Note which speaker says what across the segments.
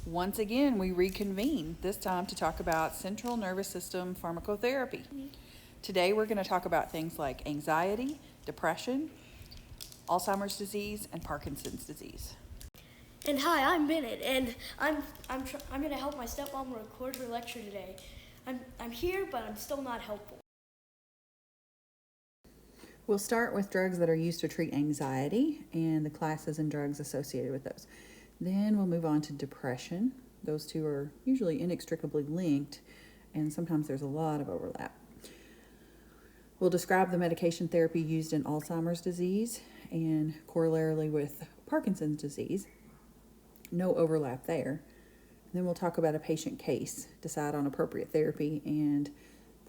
Speaker 1: Once again, we reconvene, this time to talk about central nervous system pharmacotherapy. Today, we're going to talk about things like anxiety, depression, Alzheimer's disease, and Parkinson's disease.
Speaker 2: And hi, I'm Bennett, and I'm going to help my stepmom record her lecture today. I'm here, but I'm still not helpful.
Speaker 1: We'll start with drugs that are used to treat anxiety and the classes and drugs associated with those. Then we'll move on to depression. Those two are usually inextricably linked, and sometimes there's a lot of overlap. We'll describe the medication therapy used in Alzheimer's disease and corollarily with Parkinson's disease. No overlap there. Then we'll talk about a patient case, decide on appropriate therapy, and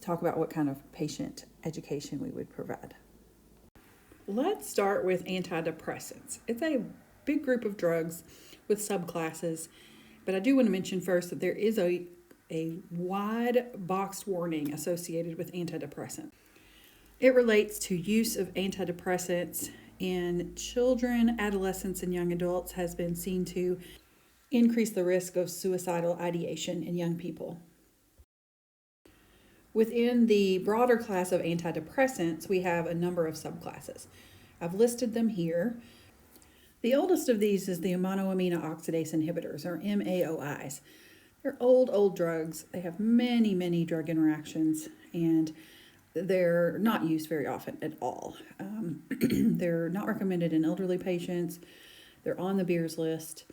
Speaker 1: talk about what kind of patient education we would provide. Let's start with antidepressants. It's a big group of drugs with subclasses, but I do want to mention first that there is a wide boxed warning associated with antidepressants. It relates to use of antidepressants in children, adolescents, and young adults has been seen to increase the risk of suicidal ideation in young people. Within the broader class of antidepressants, we have a number of subclasses. I've listed them here. The oldest of these is the monoamine oxidase inhibitors, or MAOIs. They're old drugs. They have many drug interactions, and they're not used very often at all. They're not recommended in elderly patients. They're on the Beers list.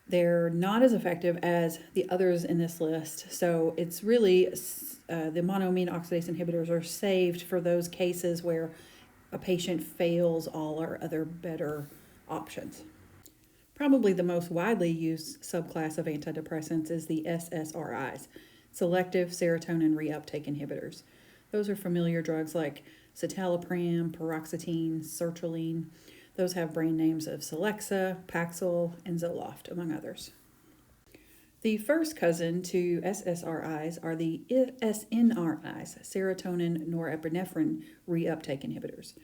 Speaker 1: They're not as effective as the others in this list. So it's really the monoamine oxidase inhibitors are saved for those cases where a patient fails all our other better options. Probably the most widely used subclass of antidepressants is the SSRIs, selective serotonin reuptake inhibitors. Those are familiar drugs like citalopram, paroxetine, sertraline. Those have brand names of Celexa, Paxil, and Zoloft, among others. The first cousin to SSRIs are the SNRIs, serotonin norepinephrine reuptake inhibitors.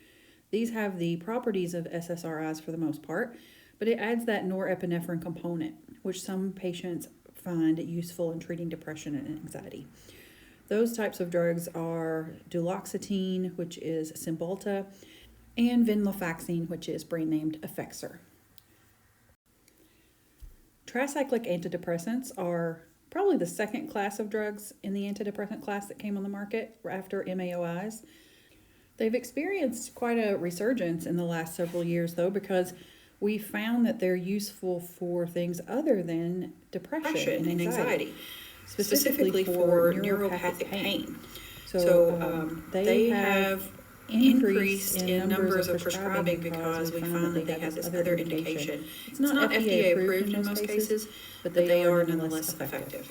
Speaker 1: These have the properties of SSRIs for the most part, but it adds that norepinephrine component, which some patients find useful in treating depression and anxiety. Those types of drugs are duloxetine, which is Cymbalta, and venlafaxine, which is brand named Effexor. Tricyclic antidepressants are probably the second class of drugs in the antidepressant class that came on the market after MAOIs. They've experienced quite a resurgence in the last several years, though, because we found that they're useful for things other than depression and anxiety, specifically for neuropathic pain. So they have increased in numbers of prescribing because we found that they have this other indication. It's not FDA approved in most cases, but they are nonetheless effective.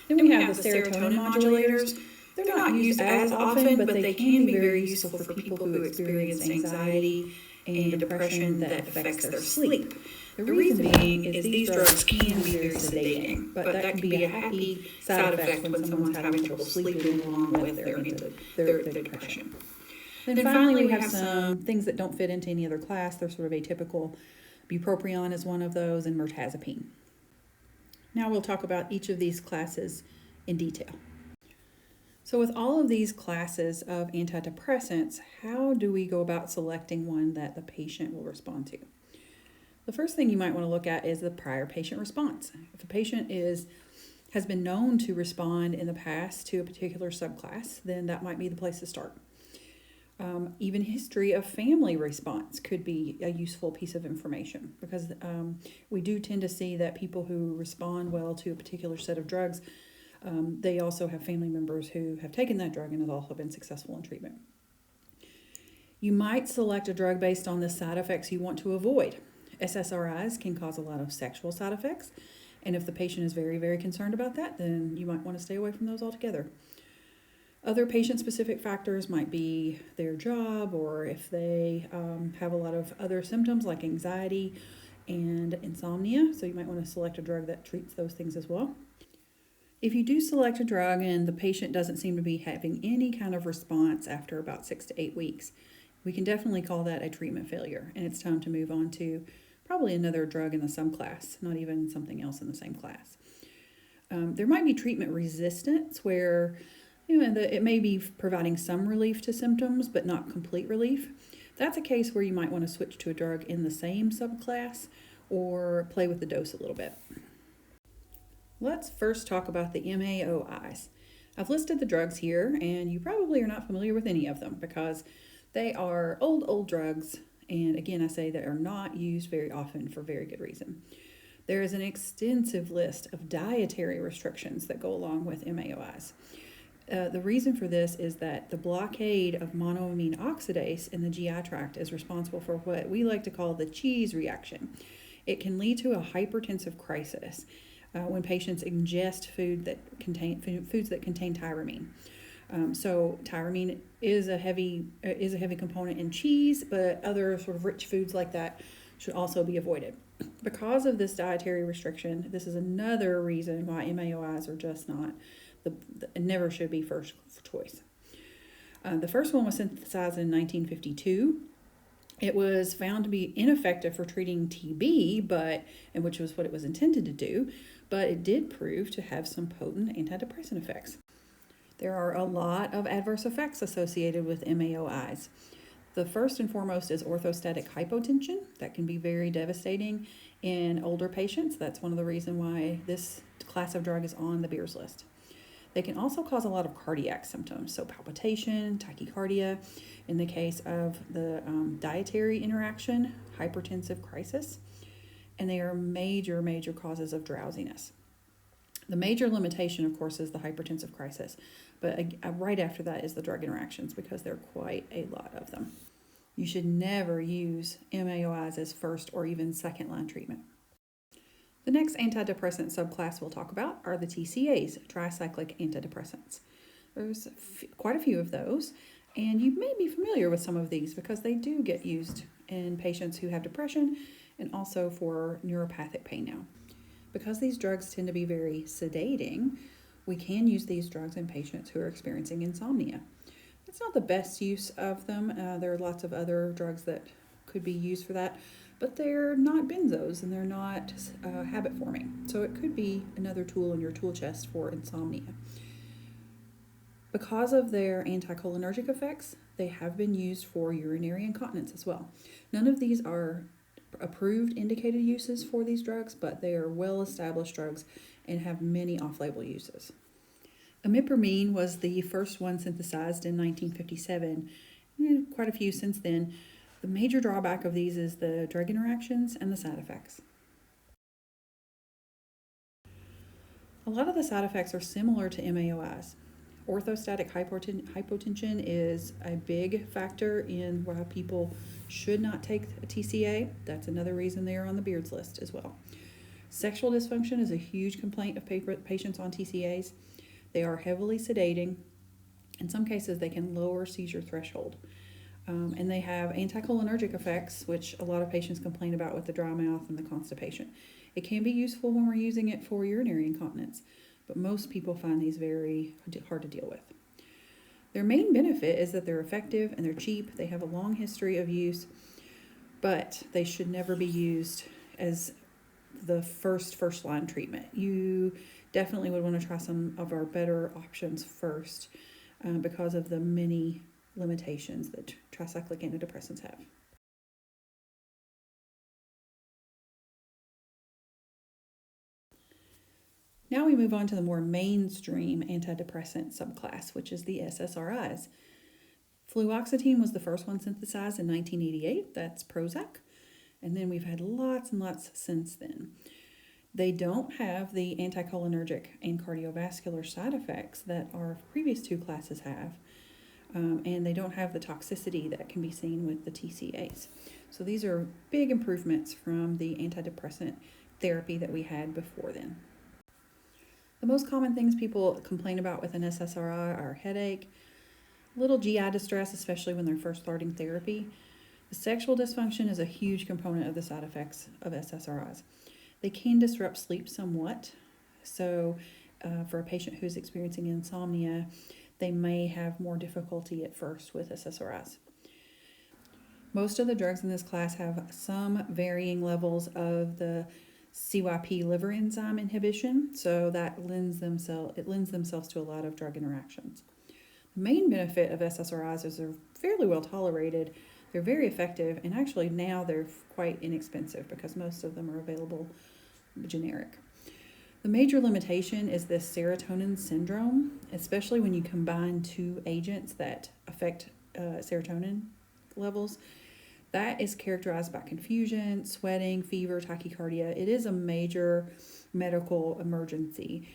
Speaker 1: Then we have the serotonin modulators. They're not used as often, but they can be very useful for people who experience anxiety and depression that affects their sleep. The reason being is these drugs can be very sedating, but that can be a happy side effect when someone's having trouble sleeping along with their depression. Then finally, we have some things that don't fit into any other class. They're sort of atypical. Bupropion is one of those, and mirtazapine. Now we'll talk about each of these classes in detail. So with all of these classes of antidepressants, how do we go about selecting one that the patient will respond to? The first thing you might want to look at is the prior patient response. If a patient has been known to respond in the past to a particular subclass, then that might be the place to start. Even history of family response could be a useful piece of information because we do tend to see that people who respond well to a particular set of drugs, they also have family members who have taken that drug and have also been successful in treatment. You might select a drug based on the side effects you want to avoid. SSRIs can cause a lot of sexual side effects, and if the patient is very concerned about that, then you might want to stay away from those altogether. Other patient-specific factors might be their job, or if they have a lot of other symptoms like anxiety and insomnia, so you might want to select a drug that treats those things as well. If you do select a drug and the patient doesn't seem to be having any kind of response after about 6 to 8 weeks, we can definitely call that a treatment failure, and it's time to move on to probably another drug in the same class, not even something else in the same class. There might be treatment resistance where it may be providing some relief to symptoms, but not complete relief. That's a case where you might want to switch to a drug in the same subclass or play with the dose a little bit. Let's first talk about the MAOIs. I've listed the drugs here, and you probably are not familiar with any of them because they are old drugs, and again, I say they are not used very often for very good reason. There is an extensive list of dietary restrictions that go along with MAOIs. The reason for this is that the blockade of monoamine oxidase in the GI tract is responsible for what we like to call the cheese reaction. It can lead to a hypertensive crisis when patients ingest foods that contain tyramine. So tyramine is a heavy component in cheese, but other sort of rich foods like that should also be avoided. Because of this dietary restriction, this is another reason why MAOIs are just not never should be first choice. The first one was synthesized in 1952. It was found to be ineffective for treating TB, which was what it was intended to do, but it did prove to have some potent antidepressant effects. There are a lot of adverse effects associated with MAOIs. The first and foremost is orthostatic hypotension. That can be very devastating in older patients. That's one of the reasons why this class of drug is on the Beers list. They can also cause a lot of cardiac symptoms, so palpitation, tachycardia. In the case of the dietary interaction, hypertensive crisis, and they are major causes of drowsiness. The major limitation, of course, is the hypertensive crisis, but right after that is the drug interactions because there are quite a lot of them. You should never use MAOIs as first or even second line treatment. The next antidepressant subclass we'll talk about are the TCAs, tricyclic antidepressants. There's quite a few of those, and you may be familiar with some of these because they do get used in patients who have depression and also for neuropathic pain now. Because these drugs tend to be very sedating, we can use these drugs in patients who are experiencing insomnia. It's not the best use of them. There are lots of other drugs that could be used for that, but they're not benzos and they're not habit forming. So it could be another tool in your tool chest for insomnia. Because of their anticholinergic effects, they have been used for urinary incontinence as well. None of these are approved indicated uses for these drugs, but they are well-established drugs and have many off-label uses. Imipramine was the first one synthesized in 1957, and quite a few since then. The major drawback of these is the drug interactions and the side effects. A lot of the side effects are similar to MAOIs. Orthostatic hypotension is a big factor in why people should not take a TCA. That's another reason they are on the Beards list as well. Sexual dysfunction is a huge complaint of patients on TCAs. They are heavily sedating. In some cases, they can lower seizure threshold. And they have anticholinergic effects, which a lot of patients complain about with the dry mouth and the constipation. It can be useful when we're using it for urinary incontinence, but most people find these very hard to deal with. Their main benefit is that they're effective and they're cheap. They have a long history of use, but they should never be used as the first line treatment. You definitely would want to try some of our better options first because of the many limitations that tricyclic antidepressants have. Now we move on to the more mainstream antidepressant subclass, which is the SSRIs. Fluoxetine was the first one synthesized in 1988. That's Prozac. And then we've had lots and lots since then. They don't have the anticholinergic and cardiovascular side effects that our previous two classes have. And they don't have the toxicity that can be seen with the TCAs. So these are big improvements from the antidepressant therapy that we had before then. The most common things people complain about with an SSRI are headache, little GI distress, especially when they're first starting therapy. The sexual dysfunction is a huge component of the side effects of SSRIs. They can disrupt sleep somewhat. So for a patient who's experiencing insomnia, they may have more difficulty at first with SSRIs. Most of the drugs in this class have some varying levels of the CYP liver enzyme inhibition, so that lends themselves to a lot of drug interactions. The main benefit of SSRIs is they're fairly well tolerated, they're very effective, and actually now they're quite inexpensive because most of them are available generic. The major limitation is this serotonin syndrome, especially when you combine two agents that affect serotonin levels. That is characterized by confusion, sweating, fever, tachycardia. It is a major medical emergency.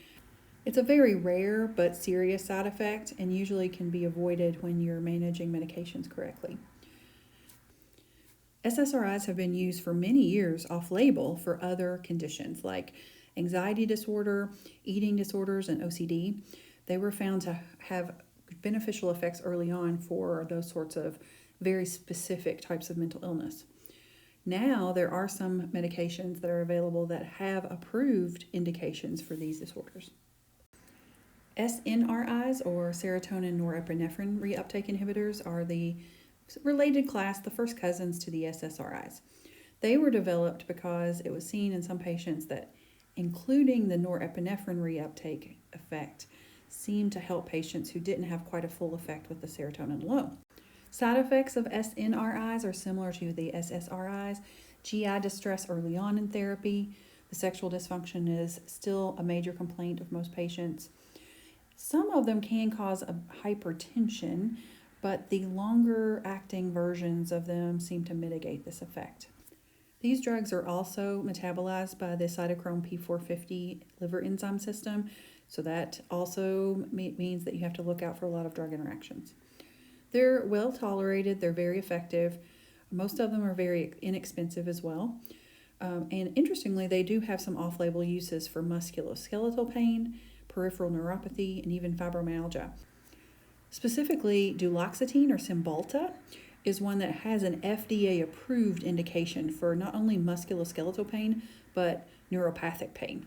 Speaker 1: It's a very rare but serious side effect and usually can be avoided when you're managing medications correctly. SSRIs have been used for many years off-label for other conditions like anxiety disorder, eating disorders, and OCD. They were found to have beneficial effects early on for those sorts of very specific types of mental illness. Now there are some medications that are available that have approved indications for these disorders. SNRIs, or serotonin norepinephrine reuptake inhibitors, are the related class, the first cousins to the SSRIs. They were developed because it was seen in some patients that including the norepinephrine reuptake effect seemed to help patients who didn't have quite a full effect with the serotonin alone. Side effects of SNRIs are similar to the SSRIs. GI distress early on in therapy. The sexual dysfunction is still a major complaint of most patients. Some of them can cause a hypertension, but the longer acting versions of them seem to mitigate this effect. These drugs are also metabolized by the cytochrome P450 liver enzyme system, so that also means that you have to look out for a lot of drug interactions. They're well tolerated, they're very effective. Most of them are very inexpensive as well. And interestingly, they do have some off-label uses for musculoskeletal pain, peripheral neuropathy, and even fibromyalgia. Specifically, duloxetine or Cymbalta is one that has an FDA-approved indication for not only musculoskeletal pain, but neuropathic pain.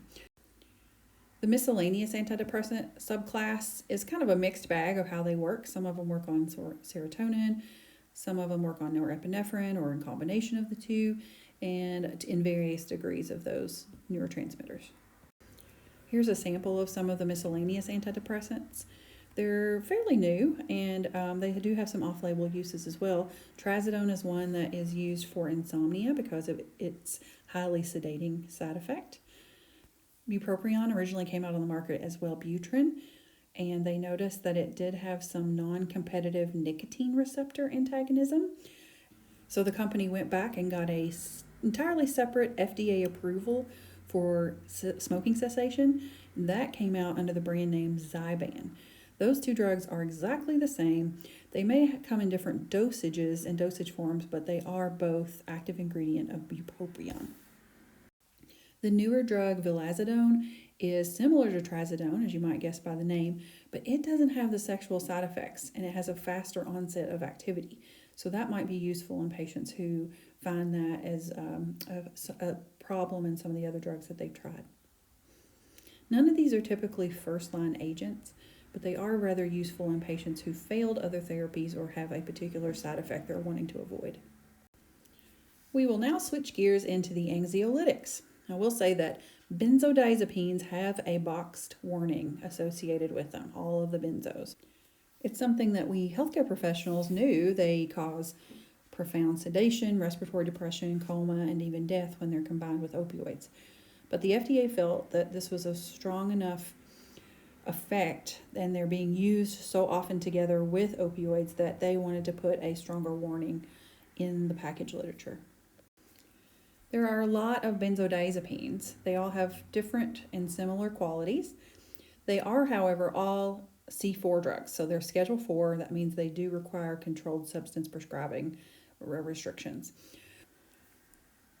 Speaker 1: The miscellaneous antidepressant subclass is kind of a mixed bag of how they work. Some of them work on serotonin, some of them work on norepinephrine or in combination of the two, and in various degrees of those neurotransmitters. Here's a sample of some of the miscellaneous antidepressants. They're fairly new, and they do have some off-label uses as well. Trazodone is one that is used for insomnia because of its highly sedating side effect. Bupropion originally came out on the market as Wellbutrin, and they noticed that it did have some non-competitive nicotine receptor antagonism. So the company went back and got a entirely separate FDA approval for smoking cessation. That came out under the brand name Zyban. Those two drugs are exactly the same. They may come in different dosages and dosage forms, but they are both active ingredient of bupropion. The newer drug vilazodone is similar to trazodone, as you might guess by the name, but it doesn't have the sexual side effects and it has a faster onset of activity. So that might be useful in patients who find that as a problem in some of the other drugs that they've tried. None of these are typically first-line agents, but they are rather useful in patients who failed other therapies or have a particular side effect they're wanting to avoid. We will now switch gears into the anxiolytics. I will say that benzodiazepines have a boxed warning associated with them, all of the benzos. It's something that we healthcare professionals knew. They cause profound sedation, respiratory depression, coma, and even death when they're combined with opioids. But the FDA felt that this was a strong enough effect and they're being used so often together with opioids that they wanted to put a stronger warning in the package literature. There are a lot of benzodiazepines. They all have different and similar qualities. They are, however, all C4 drugs, so they're Schedule 4. That means they do require controlled substance prescribing restrictions.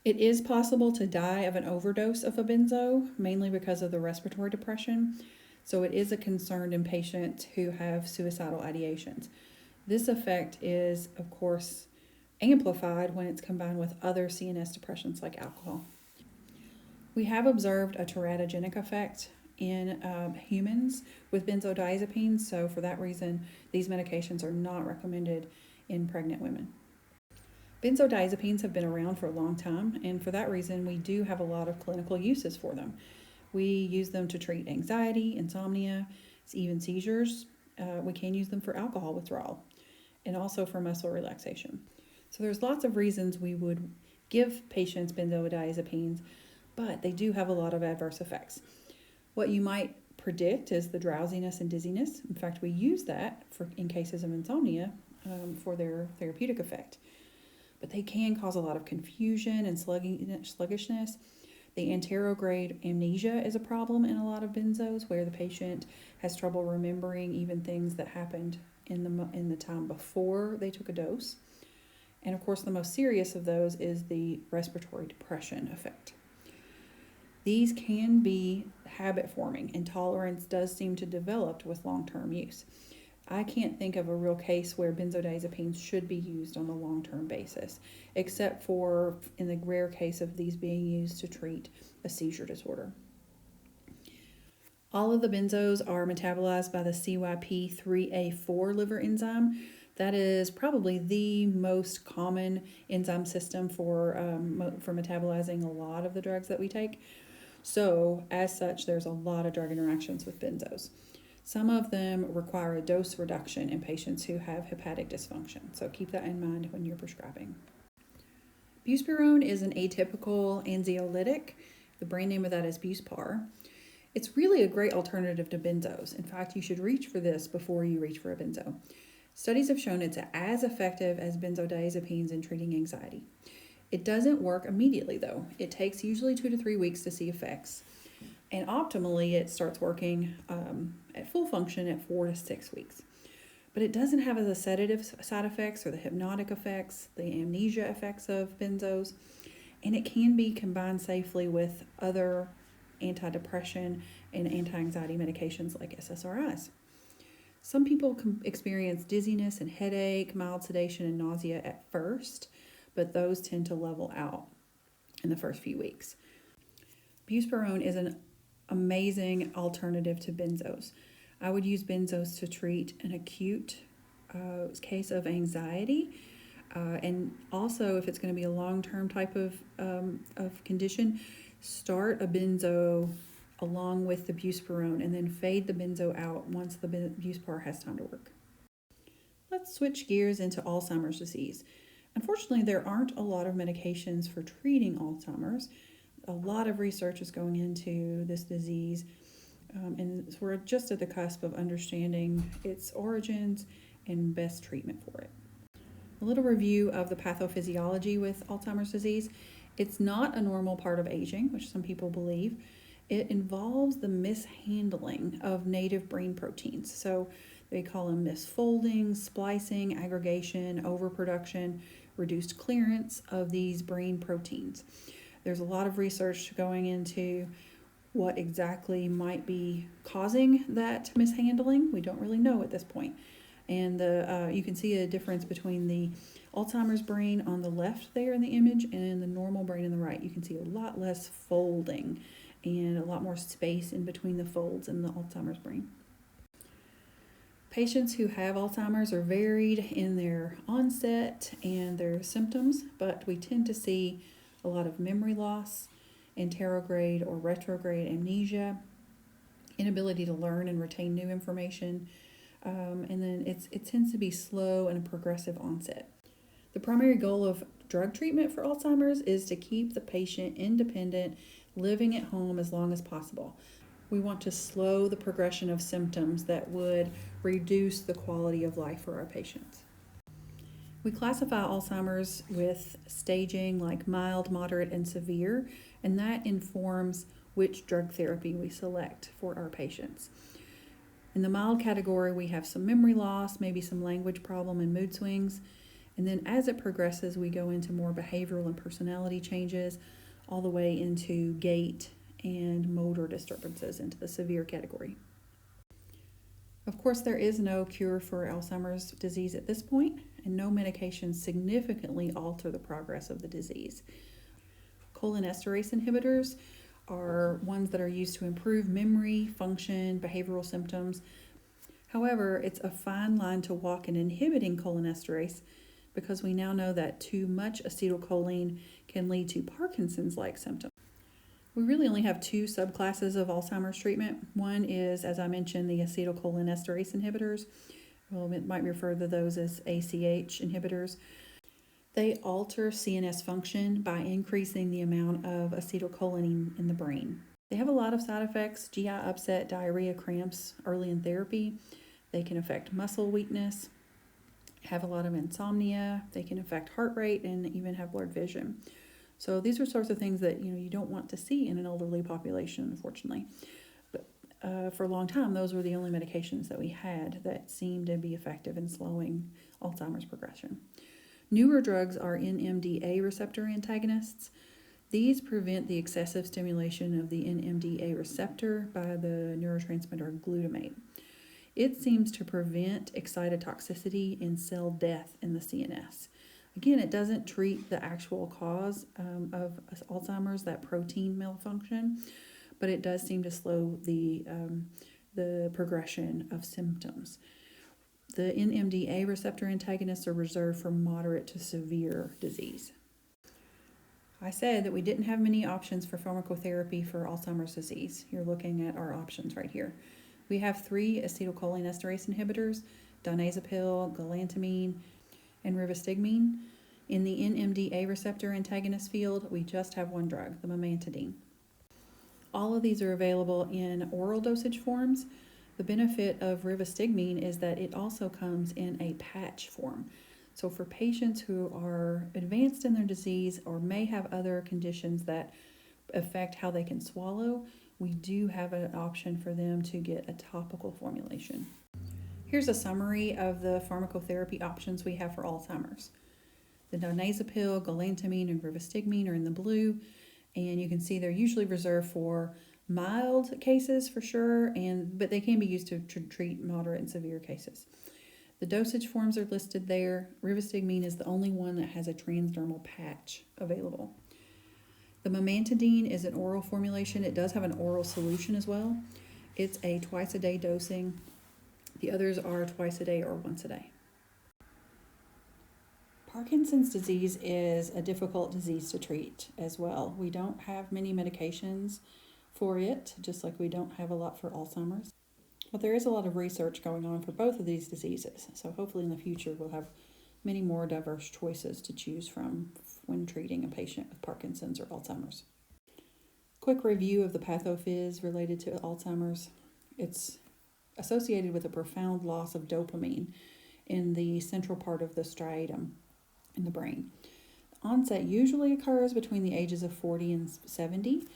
Speaker 1: It is possible to die of an overdose of a benzo, mainly because of the respiratory depression. So it is a concern in patients who have suicidal ideations. This effect is, of course, amplified when it's combined with other CNS depressions like alcohol. We have observed a teratogenic effect in humans with benzodiazepines, so for that reason, these medications are not recommended in pregnant women. Benzodiazepines have been around for a long time, and for that reason, we do have a lot of clinical uses for them. We use them to treat anxiety, insomnia, even seizures. We can use them for alcohol withdrawal and also for muscle relaxation. So there's lots of reasons we would give patients benzodiazepines, but they do have a lot of adverse effects. What you might predict is the drowsiness and dizziness. In fact, we use that in cases of insomnia for their therapeutic effect. But they can cause a lot of confusion and sluggishness. The anterograde amnesia is a problem in a lot of benzos, where the patient has trouble remembering even things that happened in the time before they took a dose. And of course, the most serious of those is the respiratory depression effect. These can be habit forming, and tolerance does seem to develop with long-term use. I can't think of a real case where benzodiazepines should be used on a long-term basis, except for in the rare case of these being used to treat a seizure disorder. All of the benzos are metabolized by the CYP3A4 liver enzyme. That is probably the most common enzyme system for metabolizing a lot of the drugs that we take. So, as such, there's a lot of drug interactions with benzos. Some of them require a dose reduction in patients who have hepatic dysfunction, so keep that in mind when you're prescribing. Buspirone is an atypical anxiolytic. The brand name of that is Buspar. It's really a great alternative to benzos. In fact, you should reach for this before you reach for a benzo. Studies have shown it's as effective as benzodiazepines in treating anxiety. It doesn't work immediately, though. It takes usually 2 to 3 weeks to see effects. And optimally, it starts working at full function at 4 to 6 weeks. But it doesn't have the sedative side effects or the hypnotic effects, the amnesia effects of benzos. And it can be combined safely with other antidepressant and anti-anxiety medications like SSRIs. Some people experience dizziness and headache, mild sedation, and nausea at first, but those tend to level out in the first few weeks. Buspirone is an amazing alternative to benzos. I would use benzos to treat an acute case of anxiety, and also if it's going to be a long-term type of condition, start a benzo along with the Buspirone and then fade the benzo out once the Buspar has time to work. Let's switch gears into Alzheimer's disease. Unfortunately, there aren't a lot of medications for treating Alzheimer's. A lot of research is going into this disease, and so we're just at the cusp of understanding its origins and best treatment for it. A little review of the pathophysiology with Alzheimer's disease. It's not a normal part of aging, which some people believe. It involves the mishandling of native brain proteins. So they call them misfolding, splicing, aggregation, overproduction, reduced clearance of these brain proteins. There's a lot of research going into what exactly might be causing that mishandling. We don't really know at this point. And you can see a difference between the Alzheimer's brain on the left there in the image and the normal brain on the right. You can see a lot less folding and a lot more space in between the folds in the Alzheimer's brain. Patients who have Alzheimer's are varied in their onset and their symptoms, but we tend to see a lot of memory loss, anterograde or retrograde amnesia, inability to learn and retain new information, and then it tends to be slow and a progressive onset. The primary goal of drug treatment for Alzheimer's is to keep the patient independent, living at home as long as possible. We want to slow the progression of symptoms that would reduce the quality of life for our patients. We classify Alzheimer's with staging like mild, moderate, and severe, and that informs which drug therapy we select for our patients. In the mild category, we have some memory loss, maybe some language problem and mood swings, and then as it progresses, we go into more behavioral and personality changes, all the way into gait and motor disturbances into the severe category. Of course, there is no cure for Alzheimer's disease at this point, and no medications significantly alter the progress of the disease. Cholinesterase inhibitors are ones that are used to improve memory, function, behavioral symptoms. However, it's a fine line to walk in inhibiting cholinesterase because we now know that too much acetylcholine can lead to Parkinson's-like symptoms. We really only have two subclasses of Alzheimer's treatment. One is, as I mentioned, the acetylcholinesterase inhibitors. Well, it might refer to those as ACH inhibitors. They alter CNS function by increasing the amount of acetylcholine in the brain. They have a lot of side effects: GI upset, diarrhea, cramps early in therapy. They can affect muscle weakness, have a lot of insomnia. They can affect heart rate and even have blurred vision. So these are sorts of things that you don't want to see in an elderly population, unfortunately. But for a long time, those were the only medications that we had that seemed to be effective in slowing Alzheimer's progression. Newer drugs are NMDA receptor antagonists. These prevent the excessive stimulation of the NMDA receptor by the neurotransmitter glutamate. It seems to prevent excitotoxicity and cell death in the CNS. Again, it doesn't treat the actual cause of Alzheimer's, that protein malfunction, but it does seem to slow the progression of symptoms. The NMDA receptor antagonists are reserved for moderate to severe disease. I said that we didn't have many options for pharmacotherapy for Alzheimer's disease. You're looking at our options right here. We have 3 acetylcholinesterase inhibitors: diazepam, galantamine, and rivastigmine. In the NMDA receptor antagonist field, we just have one drug, the memantidine. All of these are available in oral dosage forms. The benefit of rivastigmine is that it also comes in a patch form. So for patients who are advanced in their disease or may have other conditions that affect how they can swallow, we do have an option for them to get a topical formulation. Here's a summary of the pharmacotherapy options we have for Alzheimer's. The diazepam, galantamine, and rivastigmine are in the blue, and you can see they're usually reserved for mild cases for sure, but they can be used to treat moderate and severe cases. The dosage forms are listed there. Rivastigmine is the only one that has a transdermal patch available. The memantidine is an oral formulation. It does have an oral solution as well. It's a twice-a-day dosing. The others are twice a day or once a day. Parkinson's disease is a difficult disease to treat as well. We don't have many medications for it, just like we don't have a lot for Alzheimer's. But there is a lot of research going on for both of these diseases, so hopefully in the future we'll have many more diverse choices to choose from when treating a patient with Parkinson's or Alzheimer's. Quick review of the pathophys related to Alzheimer's. It's associated with a profound loss of dopamine in the central part of the striatum in the brain. The onset usually occurs between the ages of 40 and 70,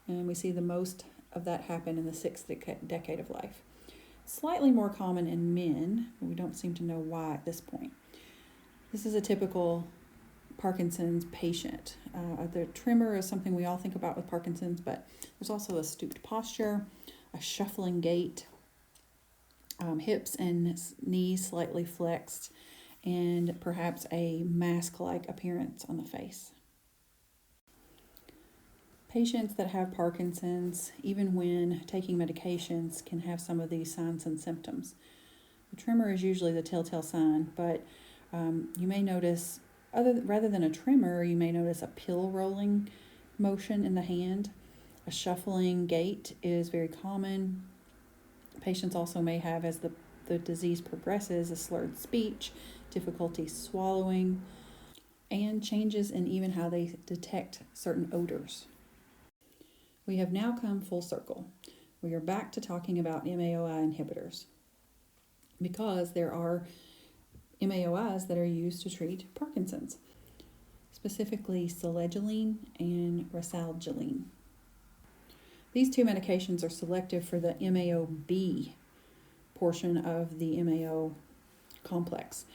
Speaker 1: and we see the most of that happen in the 6th decade of life. Slightly more common in men, but we don't seem to know why at this point. This is a typical Parkinson's patient. The tremor is something we all think about with Parkinson's, but there's also a stooped posture, a shuffling gait, hips and knees slightly flexed, and perhaps a mask-like appearance on the face. Patients that have Parkinson's, even when taking medications, can have some of these signs and symptoms. The tremor is usually the telltale sign, but you may notice, rather than a tremor, you may notice a pill rolling motion in the hand. A shuffling gait is very common. Patients also may have, as the disease progresses, a slurred speech, difficulty swallowing, and changes in even how they detect certain odors. We have now come full circle. We are back to talking about MAOI inhibitors because there are MAOIs that are used to treat Parkinson's, specifically selegiline and rasalgiline. These two medications are selective for the MAO-B portion of the MAO complex.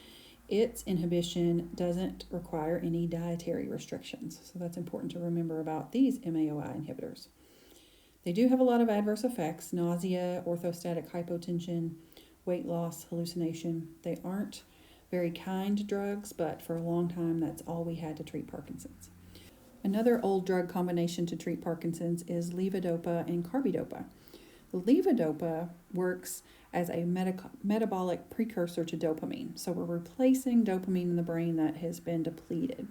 Speaker 1: Its inhibition doesn't require any dietary restrictions, so that's important to remember about these MAOI inhibitors. They do have a lot of adverse effects: nausea, orthostatic hypotension, weight loss, hallucination. They aren't very kind drugs, but for a long time that's all we had to treat Parkinson's. Another old drug combination to treat Parkinson's is levodopa and carbidopa. The levodopa works as a metabolic precursor to dopamine. So we're replacing dopamine in the brain that has been depleted.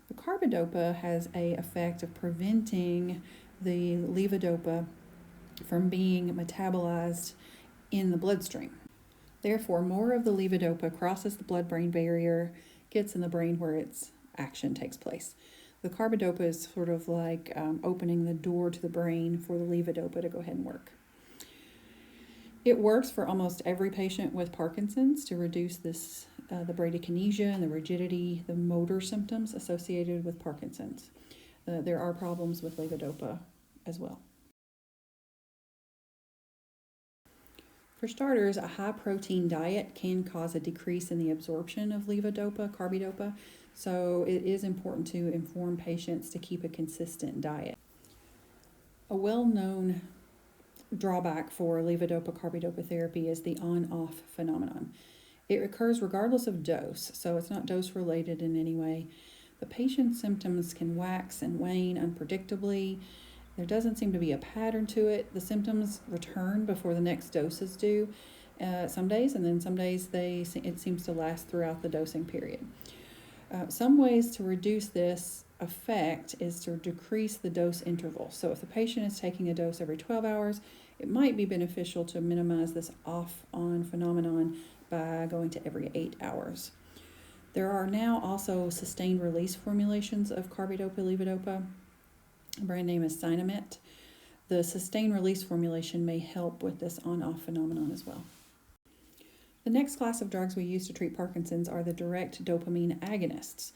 Speaker 1: The carbidopa has an effect of preventing the levodopa from being metabolized in the bloodstream. Therefore, more of the levodopa crosses the blood-brain barrier, gets in the brain where its action takes place. The carbidopa is sort of like opening the door to the brain for the levodopa to go ahead and work. It works for almost every patient with Parkinson's to reduce the bradykinesia and the rigidity, the motor symptoms associated with Parkinson's. There are problems with levodopa as well. For starters, a high-protein diet can cause a decrease in the absorption of levodopa, carbidopa, so it is important to inform patients to keep a consistent diet. A well-known drawback for levodopa-carbidopa therapy is the on-off phenomenon. It occurs regardless of dose, so it's not dose-related in any way. The patient's symptoms can wax and wane unpredictably. There doesn't seem to be a pattern to it. The symptoms return before the next dose is due some days, and then some days it seems to last throughout the dosing period. Some ways to reduce this effect is to decrease the dose interval. So if the patient is taking a dose every 12 hours, it might be beneficial to minimize this off-on phenomenon by going to every 8 hours. There are now also sustained release formulations of carbidopa levodopa. The brand name is Sinemet. The sustained release formulation may help with this on-off phenomenon as well. The next class of drugs we use to treat Parkinson's are the direct dopamine agonists.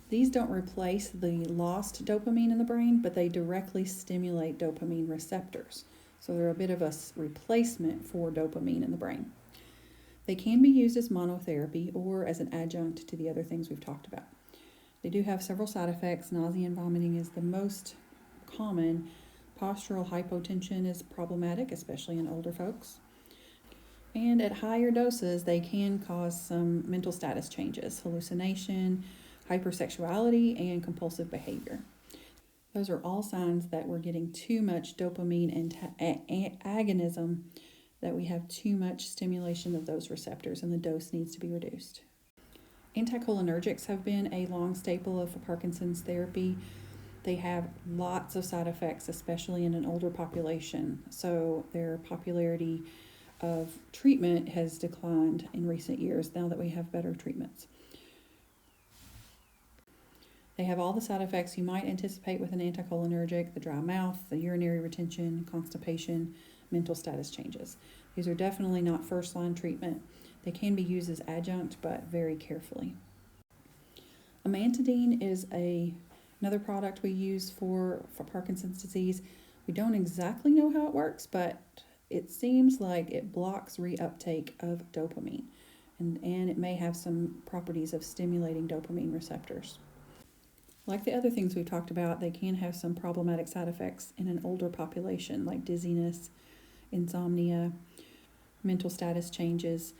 Speaker 1: These don't replace the lost dopamine in the brain, but they directly stimulate dopamine receptors. So they're a bit of a replacement for dopamine in the brain. They can be used as monotherapy or as an adjunct to the other things we've talked about. They do have several side effects. Nausea and vomiting is the most common. Postural hypotension is problematic, especially in older folks. And at higher doses, they can cause some mental status changes, hallucination, hypersexuality, and compulsive behavior. Those are all signs that we're getting too much dopamine agonism, that we have too much stimulation of those receptors, and the dose needs to be reduced. Anticholinergics have been a long staple of Parkinson's therapy. They have lots of side effects, especially in an older population, so their popularity of treatment has declined in recent years now that we have better treatments. They have all the side effects you might anticipate with an anticholinergic: the dry mouth, the urinary retention, constipation, mental status changes. These are definitely not first-line treatment. They can be used as adjunct, but very carefully. Amantadine is another product we use for Parkinson's disease. We don't exactly know how it works, but it seems like it blocks reuptake of dopamine, and it may have some properties of stimulating dopamine receptors. Like the other things we've talked about, they can have some problematic side effects in an older population, like dizziness, insomnia, mental status changes,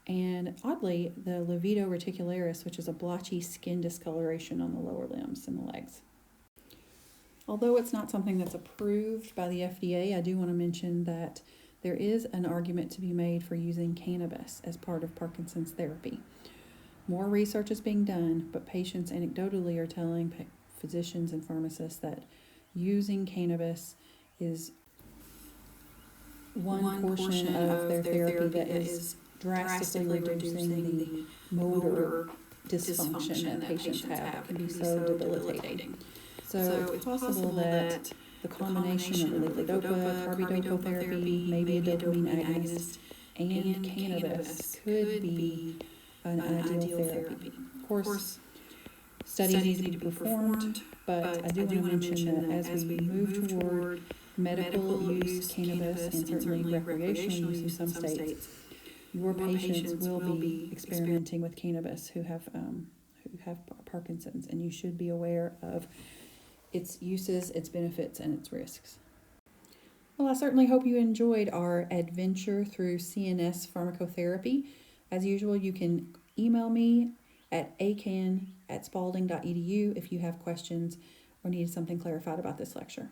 Speaker 1: and oddly, the livedo reticularis, which is a blotchy skin discoloration on the lower limbs and the legs. Although it's not something that's approved by the FDA, I do want to mention that there is an argument to be made for using cannabis as part of Parkinson's therapy. More research is being done, but patients anecdotally are telling physicians and pharmacists that using cannabis is one portion of their therapy that is drastically reducing the motor dysfunction that patients have that can be so debilitating. So it's possible that the combination of levodopa, carbidopa therapy, maybe a dopamine agonist, and cannabis could be an ideal therapy. Of course, studies need to be performed, but I do want to mention that as we move toward medical use cannabis and certainly recreational use in some states, your patients will be experimenting with cannabis who have Parkinson's, and you should be aware of its uses, its benefits, and its risks. Well, I certainly hope you enjoyed our adventure through CNS pharmacotherapy. As usual, you can email me at acann@spalding.edu if you have questions or need something clarified about this lecture.